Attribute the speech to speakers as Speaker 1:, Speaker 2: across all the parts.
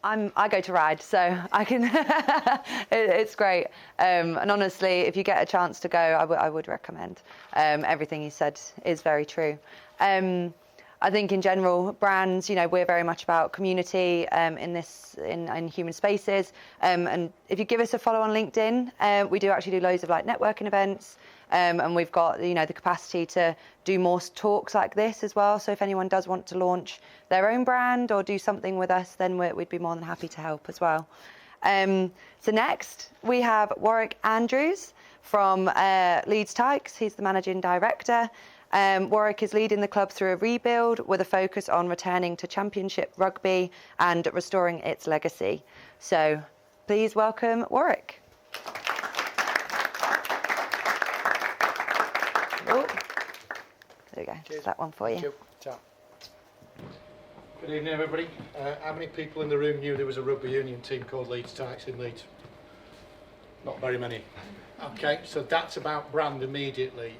Speaker 1: I go to ride, so I can. It's great, and honestly, if you get a chance to go, I would recommend. Everything you said is very true. I think in general, brands, we're very much about community in human spaces. And if you give us a follow on LinkedIn, we do actually do loads of networking events. And we've got, the capacity to do more talks like this as well. So if anyone does want to launch their own brand or do something with us, then we'd be more than happy to help as well. So next, we have Warwick Andrews from Leeds Tykes. He's the managing director. Warwick is leading the club through a rebuild with a focus on returning to Championship rugby and restoring its legacy. So please welcome Warwick. Oh, there we go. Cheers. That one for you.
Speaker 2: Thank you. Good evening, everybody. How many people in the room knew there was a rugby union team called Leeds Tykes in Leeds? Not very many. Okay, so that's about brand immediately.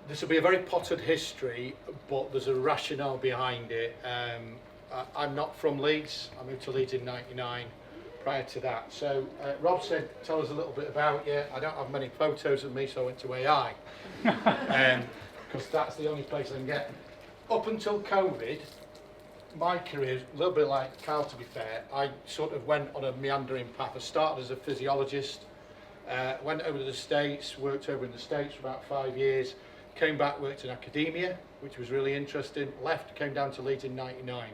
Speaker 2: This will be a very potted history, but there's a rationale behind it. I'm not from Leeds. I moved to Leeds in '99. Prior to that, so Rob said, tell us a little bit about you. I don't have many photos of me, so I went to AI, because that's the only place I can get. Up until COVID, my career, a little bit like Carl to be fair, I sort of went on a meandering path. I started as a physiologist, went over to the States, worked over in the States for about 5 years, came back, worked in academia, which was really interesting, left, came down to Leeds in '99.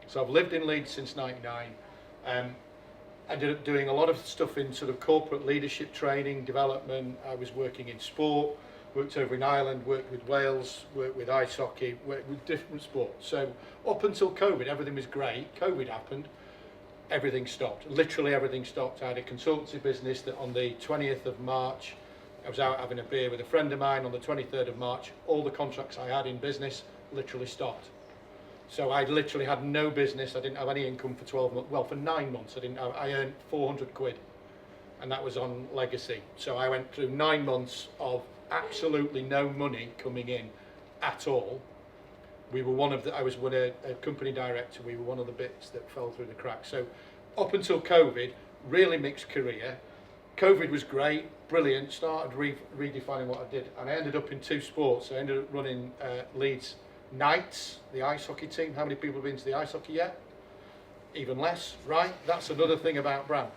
Speaker 2: So I've lived in Leeds since '99. I ended up doing a lot of stuff in sort of corporate leadership training, development. I was working in sport, worked over in Ireland, worked with Wales, worked with ice hockey, worked with different sports. So up until COVID, everything was great. COVID happened, everything stopped. Literally everything stopped. I had a consultancy business that on the 20th of March, I was out having a beer with a friend of mine. On the 23rd of March, all the contracts I had in business literally stopped. So I literally had no business. I didn't have any income for 12 months. Well, for 9 months, I earned 400 quid, and that was on legacy. So I went through 9 months of absolutely no money coming in at all. I was a company director. We were one of the bits that fell through the cracks. So up until COVID, really mixed career. COVID was great, brilliant. Started redefining what I did, and I ended up in 2 sports. I ended up running Leeds Knights, the ice hockey team. How many people have been to the ice hockey yet? Even less, right? That's another thing about brand.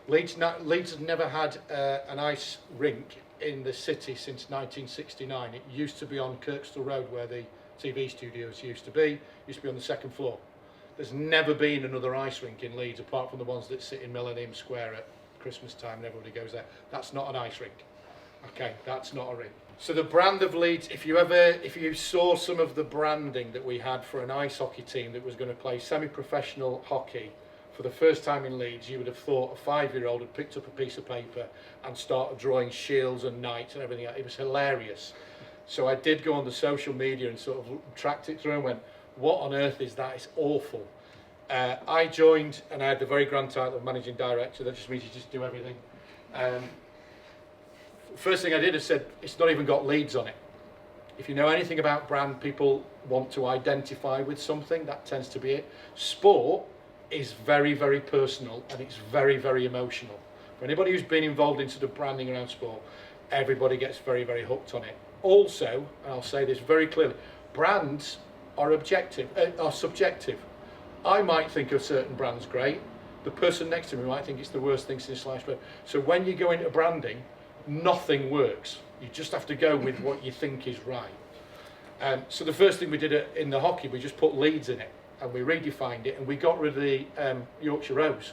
Speaker 2: Leeds has never had an ice rink in the city since 1969. It used to be on Kirkstall Road where the TV studios used to be on the 2nd floor. There's never been another ice rink in Leeds apart from the ones that sit in Millennium Square at Christmas time and everybody goes there. That's not an ice rink. Okay, that's not a rink. So the brand of Leeds, if you saw some of the branding that we had for an ice hockey team that was going to play semi-professional hockey for the first time in Leeds, you would have thought a 5-year-old had picked up a piece of paper and started drawing shields and knights and everything. It was hilarious. So I did go on the social media and sort of tracked it through and went, what on earth is that? It's awful. I joined and I had the very grand title of managing director. That just means you just do everything. First thing I did is said, it's not even got Leeds on it. If you know anything about brand, people want to identify with something. That tends to be it. Sport is very, very personal and it's very, very emotional. For anybody who's been involved in sort of branding around sport, everybody gets very, very hooked on it. Also, and I'll say this very clearly, brands are subjective. I might think a certain brand's great. The person next to me might think it's the worst thing since sliced bread. So when you go into branding, nothing works. You just have to go with what you think is right. So the first thing we did in the hockey, we just put Leeds in it and we redefined it and we got rid of the Yorkshire Rose.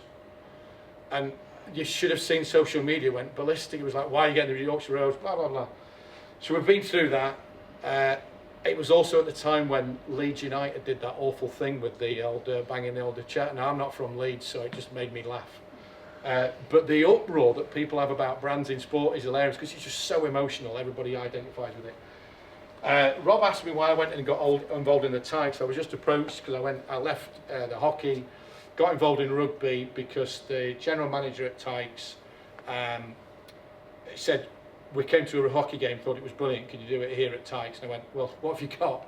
Speaker 2: And you should have seen social media went ballistic. It was like, why are you getting the Yorkshire Rose? Blah, blah, blah. So we've been through that. It was also at the time when Leeds United did that awful thing with the old banging the old chat. Now I'm not from Leeds, so it just made me laugh. But the uproar that people have about brands in sport is hilarious because it's just so emotional. Everybody identifies with it. Rob asked me why I went and got involved in the Tykes. I was just approached because I left the hockey, got involved in rugby because the general manager at Tykes said, we came to a hockey game, thought it was brilliant, can you do it here at Tykes? And I went, well, what have you got?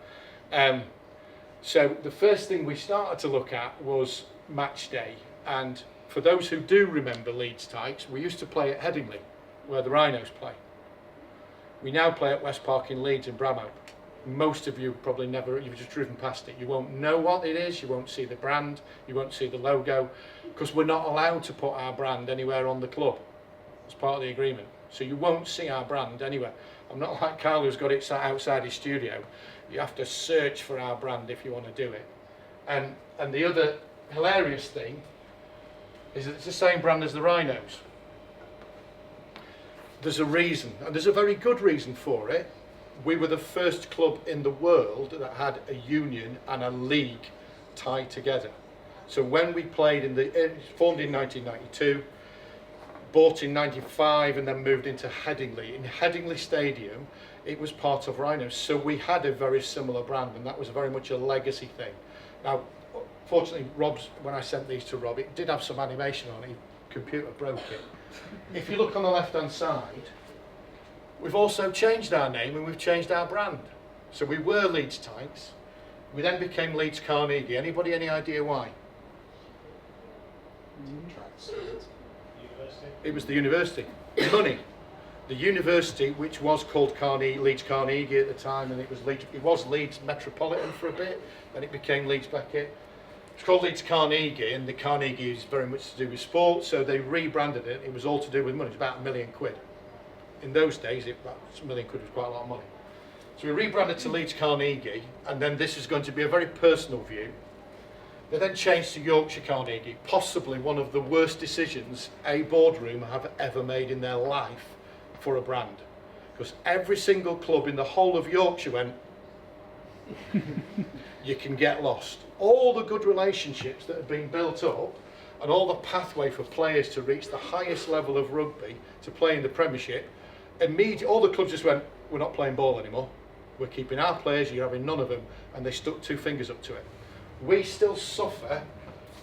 Speaker 2: So the first thing we started to look at was match day. And for those who do remember Leeds Tykes, we used to play at Headingley, where the Rhinos play. We now play at West Park in Leeds and Bramhope. Most of you probably never, you've just driven past it. You won't know what it is, you won't see the brand, you won't see the logo, because we're not allowed to put our brand anywhere on the club. It's part of the agreement. So you won't see our brand anywhere. I'm not like Carl who's got it sat outside his studio. You have to search for our brand if you want to do it. And the other hilarious thing is that it's the same brand as the Rhinos. There's a reason, and there's a very good reason for it. We were the first club in the world that had a union and a league tied together. So when we played formed in 1992, bought in 95 and then moved into Headingley. In Headingley Stadium, it was part of Rhinos. So we had a very similar brand, and that was very much a legacy thing. Now, fortunately, when I sent these to Rob, it did have some animation on it. His computer broke it. If you look on the left-hand side, we've also changed our name and we've changed our brand. So we were Leeds Tykes. We then became Leeds Carnegie. Anybody any idea why? It was the university. Money. The university, which was called Leeds Carnegie at the time, and it was Leeds Metropolitan for a bit, then it became Leeds Beckett. It's called Leeds Carnegie, and the Carnegie is very much to do with sport, so they rebranded it. It was all to do with money. It's about £1 million. In those days, £1 million was quite a lot of money. So we rebranded to Leeds Carnegie, and then this is going to be a very personal view. They then changed to Yorkshire Carnegie, possibly one of the worst decisions a boardroom have ever made in their life for a brand. Because every single club in the whole of Yorkshire went, you can get lost. All the good relationships that have been built up and all the pathway for players to reach the highest level of rugby to play in the Premiership, all the clubs just went, we're not playing ball anymore. We're keeping our players, you're having none of them, and they stuck two fingers up to it. We still suffer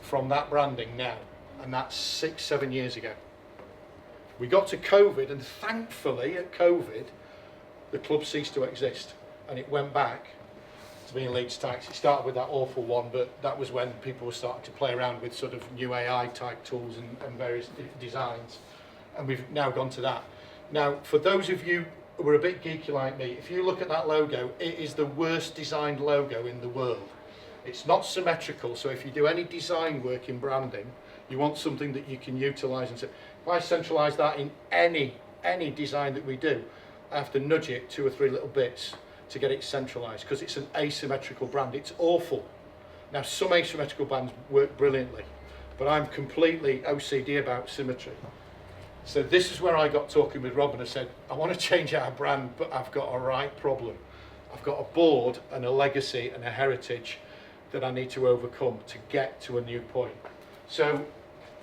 Speaker 2: from that branding now, and that's 6-7 years ago. We got to COVID, and thankfully at COVID, the club ceased to exist, and it went back to being Leeds Tykes. It started with that awful one, but that was when people were starting to play around with sort of new AI type tools and various designs, and we've now gone to that. Now, for those of you who are a bit geeky like me, if you look at that logo, it is the worst designed logo in the world. It's not symmetrical, so if you do any design work in branding, you want something that you can utilise and say, if I centralise that in any design that we do, I have to nudge it 2 or 3 little bits to get it centralised, because it's an asymmetrical brand. It's awful. Now, some asymmetrical brands work brilliantly, but I'm completely OCD about symmetry. So this is where I got talking with Rob and I said, I want to change our brand, but I've got a right problem. I've got a board and a legacy and a heritage that I need to overcome to get to a new point. So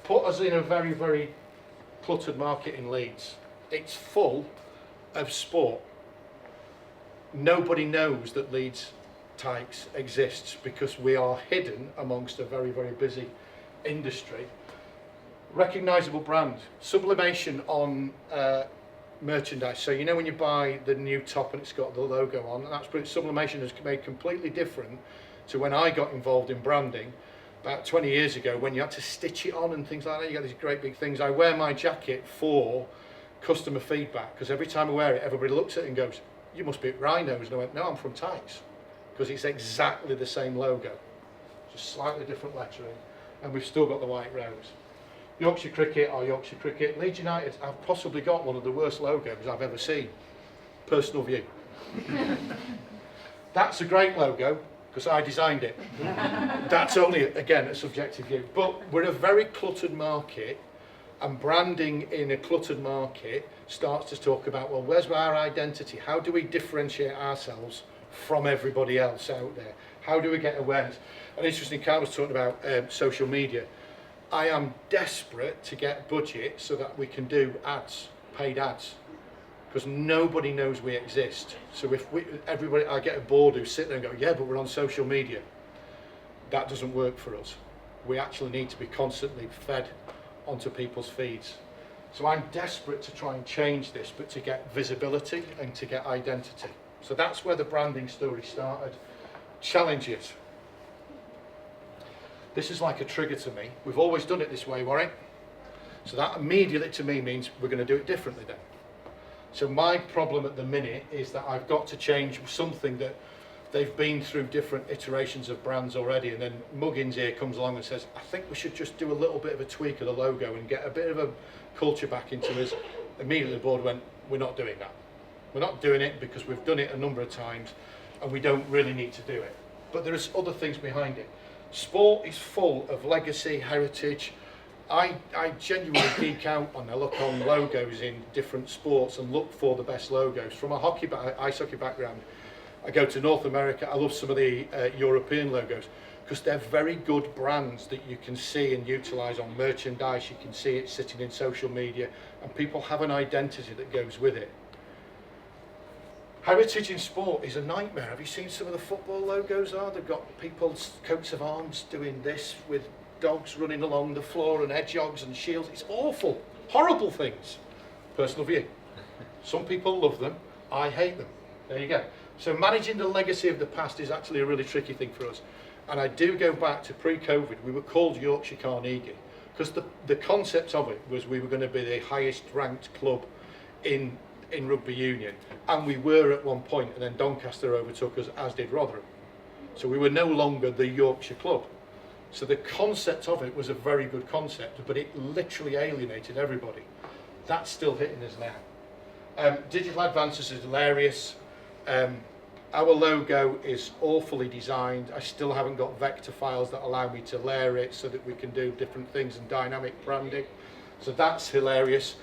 Speaker 2: put us in a very, very cluttered market in Leeds. It's full of sport. Nobody knows that Leeds Tykes exists because we are hidden amongst a very, very busy industry. Recognisable brand, sublimation on merchandise. So you know when you buy the new top and it's got the logo on, and that's sublimation has made completely different to when I got involved in branding about 20 years ago, when you had to stitch it on and things like that. You got these great big things. I wear my jacket for customer feedback, because every time I wear it, everybody looks at it and goes, you must be at Rhinos. And I went, no, I'm from Tykes, because it's exactly the same logo, just slightly different lettering, and we've still got the white rose. Yorkshire Cricket or Yorkshire Cricket. Leeds United have possibly got one of the worst logos I've ever seen. Personal view. That's a great logo, because I designed it. That's only, again, a subjective view. But we're a very cluttered market, and branding in a cluttered market starts to talk about, well, where's our identity? How do we differentiate ourselves from everybody else out there? How do we get awareness? And interesting, Carl was talking about social media. I am desperate to get budget so that we can do ads, paid ads, because nobody knows we exist. So if I get a board who sit there and go, yeah, but we're on social media. That doesn't work for us. We actually need to be constantly fed onto people's feeds. So I'm desperate to try and change this, but to get visibility and to get identity. So that's where the branding story started. Challenges. This is like a trigger to me. We've always done it this way, Warwick. So that immediately to me means we're going to do it differently then. So my problem at the minute is that I've got to change something that they've been through different iterations of brands already, and then Muggins here comes along and says, I think we should just do a little bit of a tweak of the logo and get a bit of a culture back into us. Immediately the board went, we're not doing that. We're not doing it because we've done it a number of times and we don't really need to do it. But there's other things behind it. Sport is full of legacy, heritage. I genuinely geek out on I look on logos in different sports and look for the best logos. From a ice hockey background, I go to North America. I love some of the European logos because they're very good brands that you can see and utilise on merchandise. You can see it sitting in social media and people have an identity that goes with it. Heritage in sport is a nightmare. Have you seen some of the football logos? They've got people's coats of arms doing this with dogs running along the floor and hedgehogs and shields. It's awful, horrible things. Personal view. Some people love them, I hate them. There you go. So managing the legacy of the past is actually a really tricky thing for us. And I do go back to pre-COVID, we were called Yorkshire Carnegie because the concept of it was we were going to be the highest ranked club in rugby union, and we were at one point, and then Doncaster overtook us, as did Rotherham. So we were no longer the Yorkshire club. So the concept of it was a very good concept, but it literally alienated everybody. That's still hitting us now. Digital advances is hilarious. Our logo is awfully designed. I still haven't got vector files that allow me to layer it so that we can do different things and dynamic branding. So that's hilarious.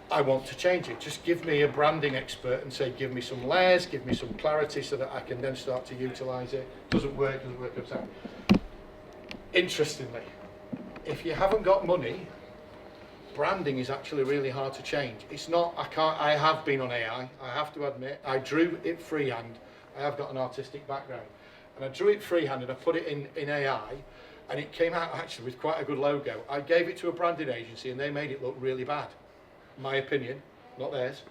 Speaker 2: I want to change it. Just give me a branding expert and say, give me some layers, give me some clarity so that I can then start to utilise it. Doesn't work, comes out. Interestingly, if you haven't got money, branding is actually really hard to change. It's not, I have been on AI, I have to admit. I drew it freehand. I have got an artistic background. And I drew it freehand and I put it in AI, and it came out actually with quite a good logo. I gave it to a branding agency and they made it look really bad. My opinion, not theirs.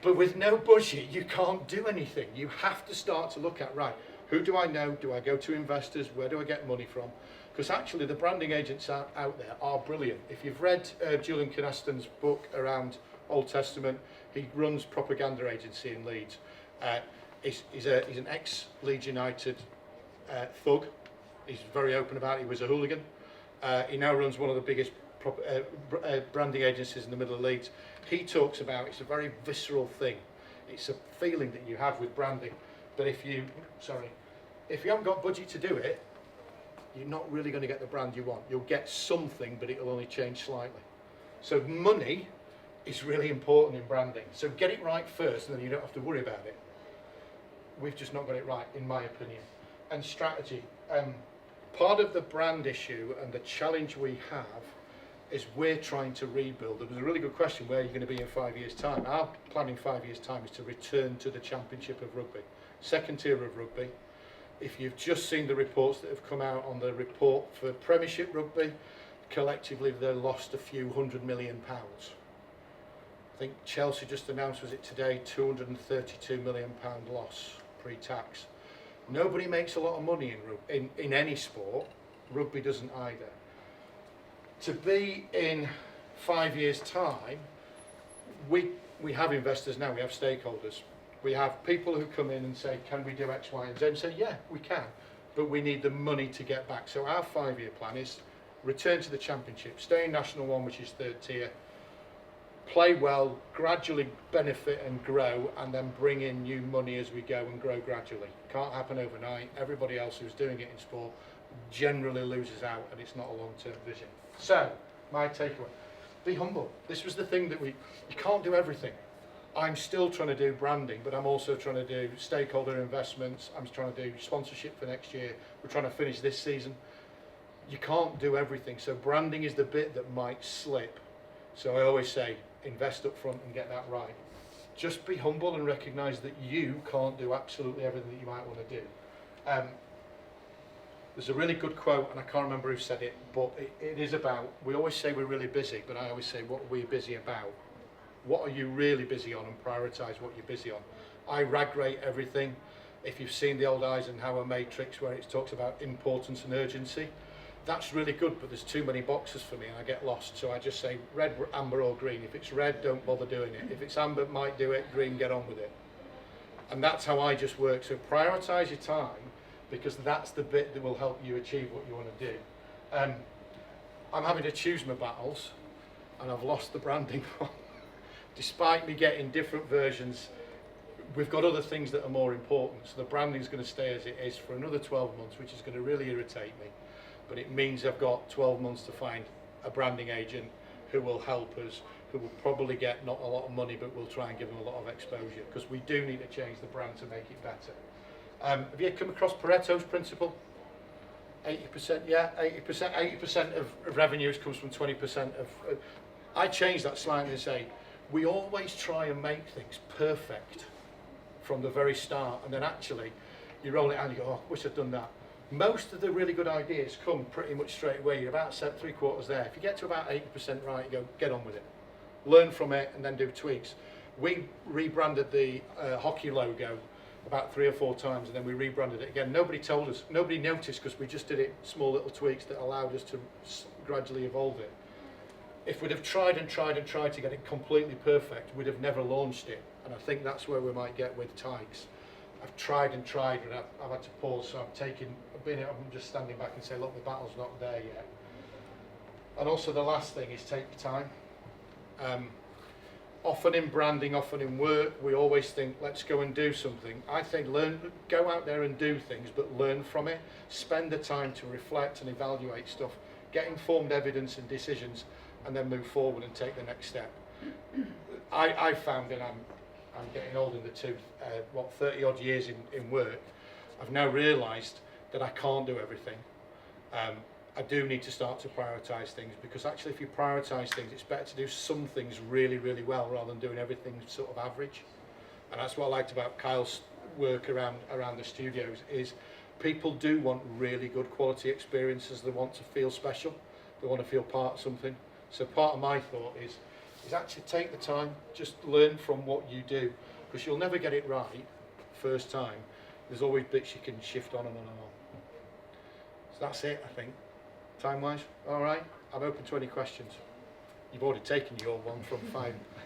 Speaker 2: But with no budget, you can't do anything. You have to start to look at, right, who do I know? Do I go to investors? Where do I get money from? Because actually the branding agents out there are brilliant. If you've read Julian Canaston's book around Old Testament, he runs propaganda agency in Leeds. He's an ex-Leeds United thug. He's very open about it. He was a hooligan. He now runs one of the biggest branding agencies in the middle of Leeds. He talks about it's a very visceral thing. It's a feeling that you have with branding. But if you haven't got budget to do it, you're not really going to get the brand you want. You'll get something, but it'll only change slightly. So money is really important in branding. So get it right first, and then you don't have to worry about it. We've just not got it right, in my opinion. And strategy. Part of the brand issue and the challenge we have is we're trying to rebuild. There was a really good question, where are you going to be in 5 years' time? Our plan in 5 years' time is to return to the Championship of Rugby, second tier of rugby. If you've just seen the reports that have come out on the report for Premiership Rugby, collectively they lost a few £100 million. I think Chelsea just announced, was it today, £232 million loss pre-tax. Nobody makes a lot of money in any sport. Rugby doesn't either. To be in 5 years' time, we have investors now, we have stakeholders. We have people who come in and say, can we do X, Y, and Z? And say, yeah, we can, but we need the money to get back. So our 5-year plan is return to the Championship, stay in National 1, which is third tier, play well, gradually benefit and grow, and then bring in new money as we go and grow gradually. Can't happen overnight. Everybody else who's doing it in sport generally loses out, and it's not a long-term vision. So, my takeaway, be humble. This was the thing that you can't do everything. I'm still trying to do branding, but I'm also trying to do stakeholder investments. I'm trying to do sponsorship for next year. We're trying to finish this season. You can't do everything. So branding is the bit that might slip. So I always say, invest up front and get that right. Just be humble and recognise that you can't do absolutely everything that you might want to do. There's a really good quote, and I can't remember who said it, but it is about, we always say we're really busy, but I always say, what are we busy about? What are you really busy on, and prioritise what you're busy on. I rag rate everything. If you've seen the old Eisenhower matrix where it talks about importance and urgency, that's really good, but there's too many boxes for me and I get lost. So I just say red, amber or green. If it's red, don't bother doing it. If it's amber, might do it. Green, get on with it. And that's how I just work. So prioritise your time, because that's the bit that will help you achieve what you want to do. I'm having to choose my battles, and I've lost the branding one. Despite me getting different versions, we've got other things that are more important. So the branding's going to stay as it is for another 12 months, which is going to really irritate me. But it means I've got 12 months to find a branding agent who will help us, who will probably get not a lot of money, but we'll try and give them a lot of exposure, because we do need to change the brand to make it better. Have you come across Pareto's principle? 80%, yeah, 80% of revenues comes from 20% of... I change that slightly and say, we always try and make things perfect from the very start, and then actually you roll it out and you go, oh, wish I'd done that. Most of the really good ideas come pretty much straight away. You're about 3/4 there. If you get to about 80% right, you go, get on with it. Learn from it and then do tweaks. We rebranded the hockey logo about 3 or 4 times, and then we rebranded it again. Nobody told us, nobody noticed, because we just did it small little tweaks that allowed us to gradually evolve it. If we'd have tried and tried and tried to get it completely perfect, we'd have never launched it. And I think that's where we might get with Tykes. I've tried and tried, and I've had to pause, so I'm just standing back and say, look, the battle's not there yet. And also the last thing is take your time. Often in branding, often in work, we always think, let's go and do something. I think go out there and do things, but learn from it. Spend the time to reflect and evaluate stuff, get informed evidence and decisions, and then move forward and take the next step. I found, and I'm getting old in the tooth, 30 odd years in work, I've now realised that I can't do everything. I do need to start to prioritise things, because actually if you prioritise things, it's better to do some things really, really well rather than doing everything sort of average. And that's what I liked about Kyle's work around the studios, is people do want really good quality experiences. They want to feel special. They want to feel part of something. So part of my thought is actually take the time, just learn from what you do, because you'll never get it right first time. There's always bits you can shift on and on and on. So that's it, I think. Time-wise, all right. I'm open to any questions. You've already taken your one from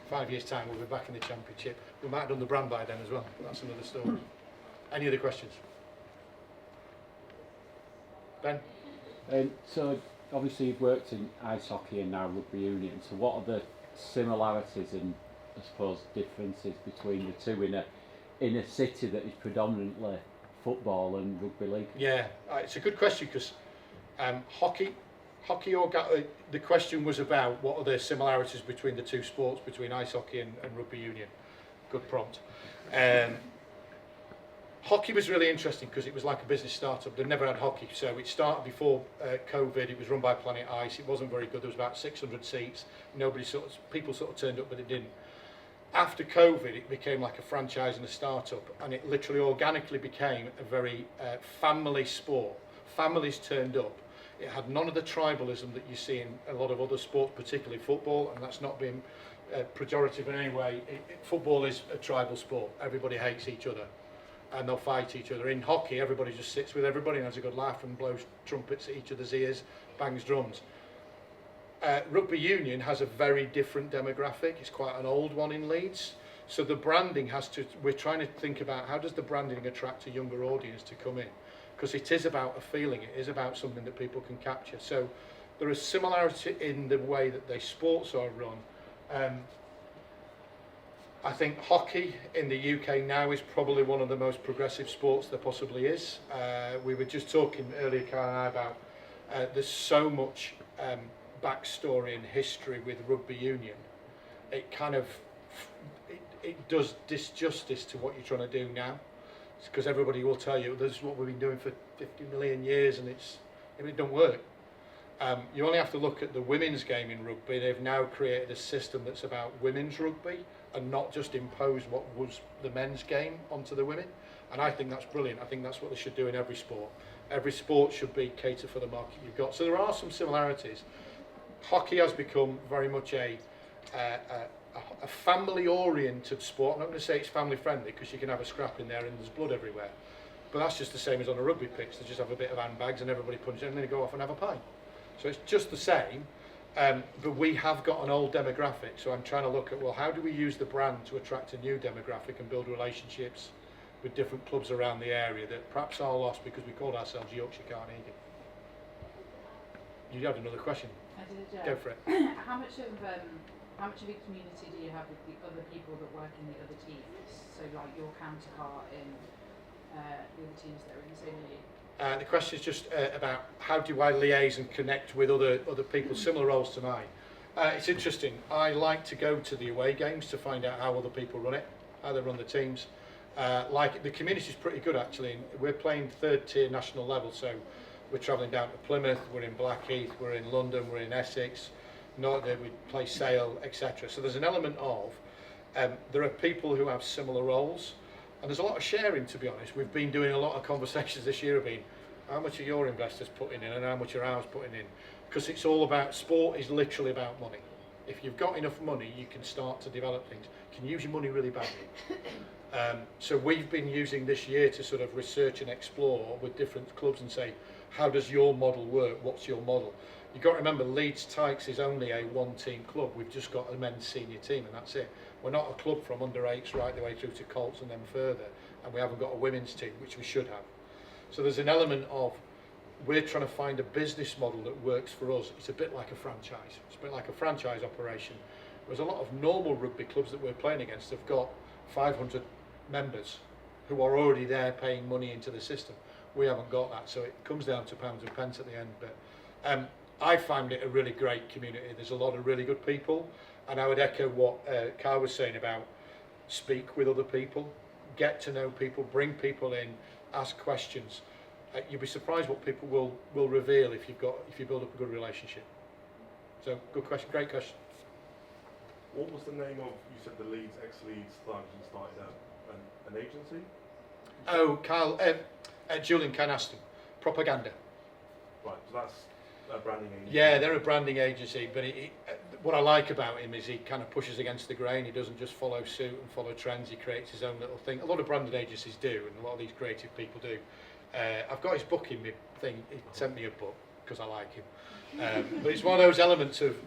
Speaker 2: 5 years' time. We'll be back in the championship. We might have done the brand by then as well. But that's another story. Any other questions? Ben?
Speaker 3: So obviously you've worked in ice hockey and now rugby union. So what are the similarities and I suppose differences between the two in a city that is predominantly football and rugby league?
Speaker 2: Yeah, it's a good question, because hockey, the question was about what are the similarities between the two sports, between ice hockey and rugby union. Good prompt. Hockey was really interesting because it was like a business startup. They'd never had hockey, so it started before COVID. It was run by Planet Ice. It wasn't very good. There was about 600 seats. People sort of turned up, but it didn't. After COVID, it became like a franchise and a startup, and it literally organically became a very family sport. Families turned up. It had none of the tribalism that you see in a lot of other sports, particularly football, and that's not being pejorative in any way. Football is a tribal sport. Everybody hates each other, and they'll fight each other. In hockey, everybody just sits with everybody and has a good laugh and blows trumpets at each other's ears, bangs drums. Rugby union has a very different demographic. It's quite an old one in Leeds. So the branding we're trying to think about how does the branding attract a younger audience to come in? Because it is about a feeling, it is about something that people can capture. So there is similarity in the way that the sports are run. I think hockey in the UK now is probably one of the most progressive sports there possibly is. We were just talking earlier, Kyle and I, about there's so much backstory and history with rugby union. It kind of it does disjustice to what you're trying to do now, because everybody will tell you this is what we've been doing for 50 million years, and it don't work. You only have to look at the women's game in rugby. They've now created a system that's about women's rugby and not just impose what was the men's game onto the women. And I think that's brilliant. I think that's what they should do in every sport. Every sport should be cater for the market you've got. So there are some similarities. Hockey has become very much a family-oriented sport. I'm not going to say it's family-friendly because you can have a scrap in there and there's blood everywhere. But that's just the same as on a rugby pitch. They just have a bit of handbags and everybody punches and then they go off and have a pint. So it's just the same, but we have got an old demographic. So I'm trying to look at, well, how do we use the brand to attract a new demographic and build relationships with different clubs around the area that perhaps are lost because we called ourselves Yorkshire Carnegie. You had another question.
Speaker 4: I did, yeah.
Speaker 2: Go for it.
Speaker 4: How much of a community do you have with the other people that work in the other teams? So like your counterpart in the other teams that are in the same league?
Speaker 2: The question is just about how do I liaise and connect with other people, similar roles to mine. It's interesting. I like to go to the away games to find out how other people run it, how they run the teams. Like the community is pretty good actually. We're playing third tier national level, so we're travelling down to Plymouth, we're in Blackheath, we're in London, we're in Essex, we play Sale, etc. So there's an element of there are people who have similar roles, and there's a lot of sharing. To be honest, we've been doing a lot of conversations this year. Have been how much are your investors putting in, and how much are ours putting in? Because it's all about sport. Is literally about money. If you've got enough money, you can start to develop things. You can use your money really badly. So we've been using this year to sort of research and explore with different clubs and say, how does your model work? What's your model? You've got to remember, Leeds Tykes is only a one-team club. We've just got a men's senior team, and that's it. We're not a club from under 8s right the way through to Colts and then further, and we haven't got a women's team, which we should have. So there's an element of we're trying to find a business model that works for us. It's a bit like a franchise. It's a bit like a franchise operation. Whereas a lot of normal rugby clubs that we're playing against have got 500 members who are already there paying money into the system. We haven't got that, so it comes down to pounds and pence at the end. But I find it a really great community. There's a lot of really good people, and I would echo what Carl was saying about speak with other people, get to know people, bring people in, ask questions. You'll be surprised what people will reveal if you build up a good relationship. So good question, great question.
Speaker 5: What was the name of, you said the Leeds, ex-Leeds Tykes, and started an agency?
Speaker 2: Oh, Kyle, Julian Canaston, Propaganda.
Speaker 5: Right, so that's a branding agency.
Speaker 2: Yeah, they're a branding agency, but what I like about him is he kind of pushes against the grain. He doesn't just follow suit and follow trends. He creates his own little thing. A lot of branding agencies do, and a lot of these creative people do. I've got his book in my thing. He sent me a book because I like him. But it's one of those elements of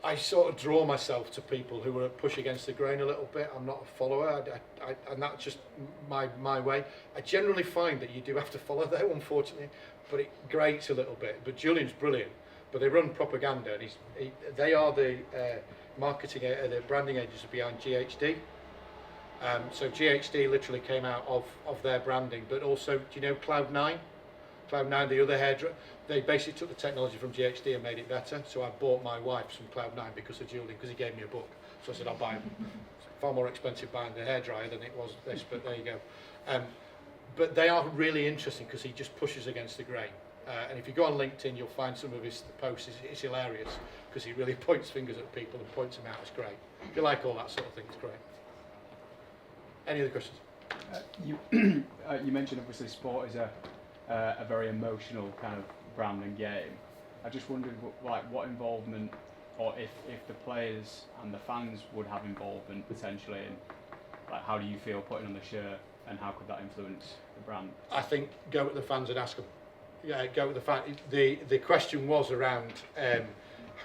Speaker 2: I sort of draw myself to people who are push against the grain a little bit. I'm not a follower, and that's just my way. I generally find that you do have to follow though, unfortunately, but it grates a little bit. But Julian's brilliant. But they run Propaganda, and they are the marketing, the branding agency behind GHD. So GHD literally came out of their branding, but also, do you know Cloud9? Cloud9, the other hairdresser, they basically took the technology from GHD and made it better. So I bought my wife some Cloud9 because of Julian, because he gave me a book. So I said, I'll buy it. It's far more expensive buying the hairdryer than it was this, but there you go. But they are really interesting because he just pushes against the grain. And if you go on LinkedIn, you'll find some of his posts. It's hilarious because he really points fingers at people and points them out. It's great. If you like all that sort of thing, it's great. Any other questions?
Speaker 6: You mentioned obviously sport is a very emotional kind of brand and game. I just wondered what involvement, or if the players and the fans would have involvement potentially in, like, how do you feel putting on the shirt and how could that influence the brand? I
Speaker 2: think go with the fans and ask them. Yeah, go with the fans. The question was around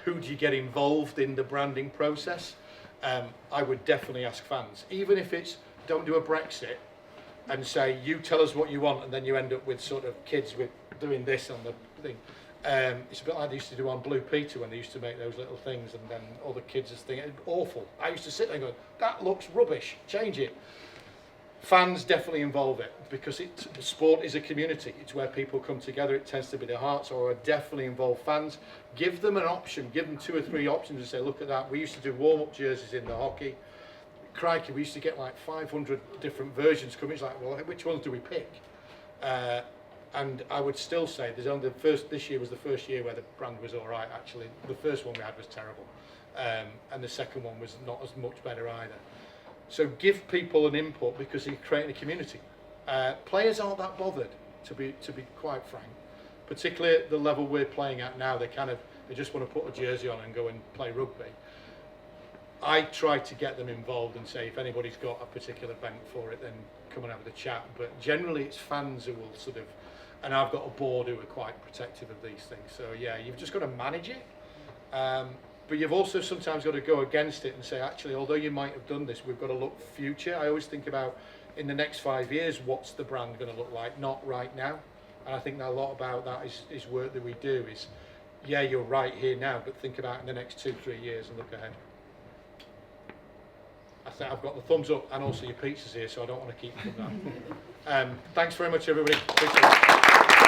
Speaker 2: who do you get involved in the branding process? I would definitely ask fans, even if it's don't do a Brexit and say you tell us what you want, and then you end up with sort of kids with doing this on the thing. It's a bit like they used to do on Blue Peter when they used to make those little things, and then all the kids just think it's awful. I used to sit there and go, that looks rubbish, change it. Fans definitely involve it because sport is a community. It's where people come together. It tends to be their hearts, or definitely involve fans. Give them an option. Give them 2 or 3 options and say, look at that. We used to do warm-up jerseys in the hockey. Crikey, we used to get like 500 different versions coming. It's like, well, which ones do we pick? And I would still say there's only this year was the first year where the brand was all right, actually. The first one we had was terrible. And the second one was not as much better either. So give people an input because you're creating a community. Players aren't that bothered, to be quite frank. Particularly at the level we're playing at now, they just want to put a jersey on and go and play rugby. I try to get them involved and say if anybody's got a particular bent for it, then come and have a chat. But generally it's fans who will sort of, and I've got a board who are quite protective of these things. So yeah, you've just got to manage it. But you've also sometimes got to go against it and say, actually, although you might have done this, we've got to look future. I always think about, in the next 5 years, what's the brand going to look like, not right now. And I think that a lot about that is work that we do is, yeah, you're right here now, but think about in the next 2-3 years and look ahead. I think I've got the thumbs up and also your pizza's here, so I don't want to keep them that. Thanks very much, everybody. Appreciate it.